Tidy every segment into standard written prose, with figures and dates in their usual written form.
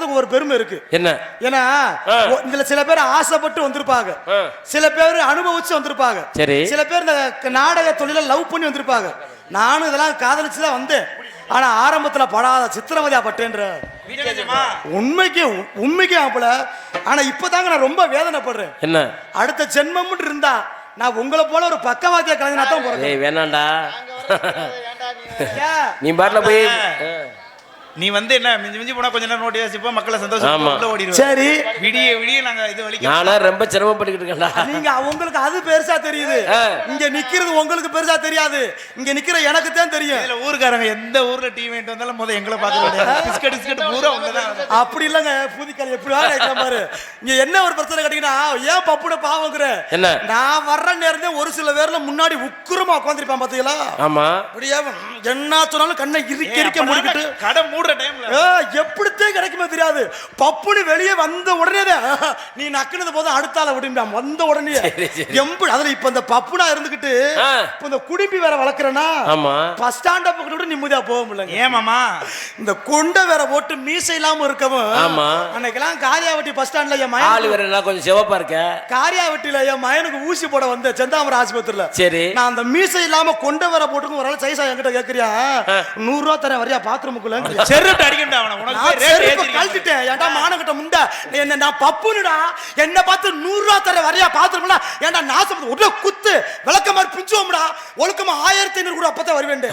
ஒவ்வொருத்தருக்கும் ஒரு பெருமை இருக்கு. என்ன? ஏன்னா இதுல சில பேர் ஆசைப்பட்டு வந்திருப்பாங்க, சில பேர் அனுபவிச்சு வந்திருப்பாங்க, சரி, சில பேர் இந்த நாடக தொழில லவ் பண்ணி வந்திருப்பாங்க. நானும் இதெல்லாம் காதலிச்சுதான் வந்தேன். ஆனா ஆரம்பத்துல படாத சித்திரவதையா பட்டேன்ற உண்மைக்கு உண்மைக்கு அப்பல. ஆனா இப்பதாங்க நான் ரொம்ப வேதனைப்படுறேன். என்ன? அடுத்த ஜென்மம் இருந்தா நான் உங்களை போல ஒரு பக்கவாதியா கலைஞனா தான் போறேன். வேணாண்டா, நீ பாட்டுல போய் நீ வந்து என்ன மிஞ்சி மிஞ்சி போனா கொஞ்ச நேரம் நோட்டி வச்சுப்போம், மக்களை சந்தோஷமா ஓடிடுவோம். சரி, விடிய விடிய நாங்க இது வலிக்க நானா ரொம்ப சிரமப்பட்டுக்கிட்டு இருக்கேன்டா. நீங்க உங்களுக்கு அது பெருசா தெரியுது, இங்க நிக்கிறது உங்களுக்கு பெருசா தெரியாது. இங்க நிக்கிற எனக்கு தான் தெரியும். இதுல ஊர்க்காரங்க எந்த ஊர்ல டீம் வேண்ட் வந்தாலும் முத எங்களை பார்க்க பிஸ்கட் பிஸ்கட் பூரா உங்கதான். அப்படி இல்லங்க, புதுக்கல் எப்படி கேட்கிற மாதிரி. இங்க என்ன ஒரு பிரச்சனை கேட்டீங்கன்னா, ஏன் பப்புட பாவங்கிற என்ன? நான் வர்ற நேரம் ஒரு சில பேர்ல முன்னாடி உக்குரமா உட்காந்துருப்பான் பாத்தீங்களா? ஆமா, அப்படியே என்ன சொன்னாலும் கண்ணை இறுக்க முடிக்கிட்டு கடை மூடுற டைம்ல எப்படித்தே கிடைக்குமே தெரியாது. பப்புனு வெளியே வந்த உடனே நீ நக்குனது போது அடுத்தால விடும்பான். வந்த உடனே எம்பு அதுல இப்ப இந்த பப்புனா இருந்துகிட்டு இப்ப இந்த குடிப்பி வேற வளர்க்கறனா, பஸ் ஸ்டாண்ட பக்கத்துல விட நிம்மதியா போக முடியல. ஏமாமா இந்த கொண்ட வேற போட்டு மீசை இல்லாம இருக்கவும். அன்னைக்கெல்லாம் காரியாவட்டி பஸ் ஸ்டாண்ட்ல என் மயன் வேற கொஞ்சம் சிவப்பா இருக்க, காரியாவட்டில என் மயனுக்கு ஊசி போட வந்த செந்தாமரை ஆஸ்பத்திரியில. சரி, நான் அந்த மீசை இல்லாம கொண்ட வேற போட்டுக்கும் ஒரு ஆள் சைஸா என்கிட்ட கேக்குறியா, 100 ரூபா தரேன் வரியா பாத்ரூமுக்குள்ள. செருப்பு அடிக்கண்டா அவன, உனக்கு ரேட் கழட்டிட்டேன். ஏன்டா மானகிட்ட முண்டை, என்ன நான் பப்புனுடா, என்ன பார்த்து 100 ரூபா தரேன் வரியா பாத்ரூம்ல. ஏன்டா நாசம் உள்ள குத்து விளக்க மாதிரி பிஞ்சுவோம்டா. ஒழுக்கமா 1500 கூட அப்பதான் வருவேன்.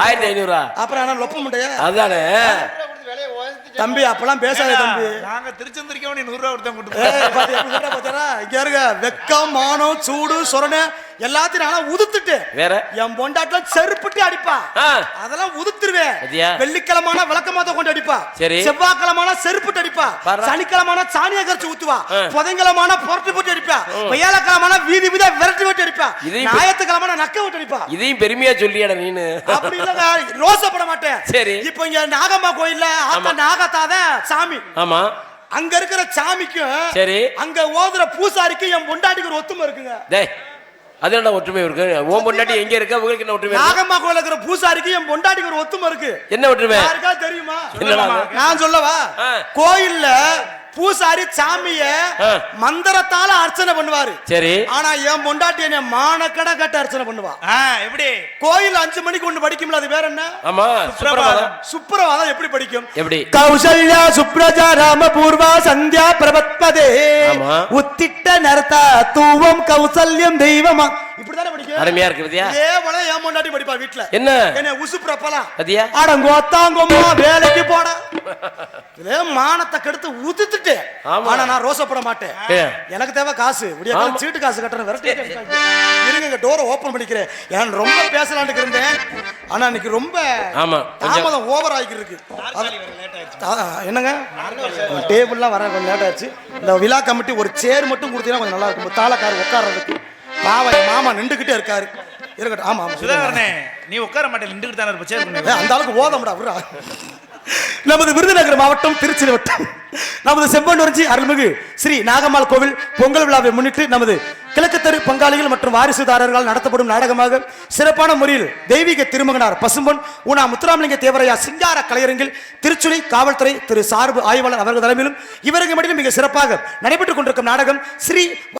1500 அப்புறம் என்ன லொப்ப முண்டைய அதானே தம்பி, அப்பெல்லாம் பேசாத தம்பி. நாங்க திருச்செந்தூருக்கு 100 ரூபா கொடுத்தா கொடுத்தோம். இங்க இருக்க வெக்கம் மானம் சூடு சொரணை எல்லாத்தையும் நானும் உதுத்துட்டு வேற என் பொண்டாட்டில செருப்புட்டி அடிப்பா. அதெல்லாம் உதுத்துருவேன். வெள்ளிக்கிழமான விளக்கமாத்த கொண்டு அடிப்பா, செவ்வாய்க்கிழமான செருப்புட்டு அடிப்பா, சனிக்கிழமான சாணியை கரைச்சு ஊத்துவா, புதன்கிழமான புரட்டி போட்டு அடிப்பா, வெய்யாலக்கிழமான வீதி வீதா விரட்டி போட்டு அடிப்பா, ஞாயிற்றுக்கிழமான நக்க விட்டு அடிப்பா. இதையும் பெருமையா சொல்லியாட நீனு. அப்படி இல்லங்க, ரோசப்பட மாட்டேன். சரி, இப்ப இங்க நாகம்மா கோயில்ல ஆத்தா நாகத்தாத சாமி. ஆமா, அங்க இருக்கிற சாமிக்கும் சரி அங்க ஓதுற பூசாரிக்கு என் பொண்டாட்டிக்கு ஒரு ஒத்துமை இருக்குங்க. அது என்ன ஒற்றுமை இருக்கு? ஓம் பொண்டாட்டி எங்க இருக்க, உங்களுக்கு என்ன ஒற்றுமை? நாகம்மா கோயில்ல இருக்கிற பூசாரிக்கு என் பொண்டாட்டிக்கு ஒரு ஒத்துமை இருக்கு. என்ன ஒற்றுமை யாருக்கா தெரியுமா? நான் சொல்லவா? கோயில்ல பூசாரி சாமிய மந்திரத்தால அர்ச்சனை பண்ணுவாரு. சரி, ஆனா என் பொண்டாட்டி என்ன மானக்கடை கட்ட அர்ச்சனை பண்ணுவா. எப்படி? கோயில் 5 மணிக்கு ஒண்ணு படிக்கும்ல, அது வேற என்ன? ஆமா, சுப்ரபாதம். சுப்ரபாதம் எப்படி படிக்கும்? எப்படி? கௌசல்யா சுப்ரஜா ராம பூர்வா சந்தியா பிரபத்பதே உத்திட்ட நர்த்தா தூவம் கௌசல்யம் தெய்வமா. இப்படிதானே படிக்கும். அருமையா இருக்கு பத்தியா? இதே போல என் பொண்டாட்டி படிப்பா வீட்ல. என்ன என்ன உசுப்ரப்பலாம் பத்தியா? அடங்கோத்தாங்கம்மா வேலைக்கு போட இதே மானத்தை கெடுத்து ஊத்திட்டு. ஆனா நான் ரோசப்பட மாட்டேன். எனக்கு தேவை காசு, சீட்டு காசு கட்டணும். இருங்க, டோரை ஓபன் பண்ணிக்கிறேன். ஏன் ரொம்ப பேசலான்னு இருந்தேன், ஆனா இன்னைக்கு ரொம்ப தாமதம் ஓவர் ஆகி இருக்கு. என்னங்க டேபிள்லாம் வர கொஞ்சம் லேட் ஆச்சு. இந்த விழா கமிட்டி ஒரு சேர் மட்டும் கொடுத்தீங்கன்னா கொஞ்சம் நல்லா இருக்கும், தாளக்காரர் உட்கார்றதுக்கு. பாவம் மாமா நின்றுகிட்டே இருக்காரு. இருக்கட்டும். ஆமா ஆமா சுதாகரனே, நீ உட்கார மாட்டே, நின்றுகிட்டு தானே இருப்ப. அந்த அளவுக்கு ஓதம்டா விடுறா. நமது விருதுநகர் மாவட்டம் திருச்சி வட்டம் நமது செம்பனூர்ஜி அருள்மிகு ஸ்ரீ நாகம்மாள் கோவில் பொங்கல் விழாவை முன்னிட்டு நமது கிழக்கு தெரு பங்காளிகள் மற்றும் வாரிசுதாரர்களால் நடத்தப்படும் நாடகமாக சிறப்பான முறையில் தெய்வீக திருமகனார் பசும்பொன் ஊனா முத்துராமலிங்க தேவரையா சிங்கார கலையரங்கில் திருச்சுழி காவல்துறை திரு சார்பு ஆய்வாளர் அவர்கள் தலைமையிலும் இவருக்கு மட்டும் மிக சிறப்பாக நடைபெற்றுக் கொண்டிருக்கும் நாடகம் ஸ்ரீ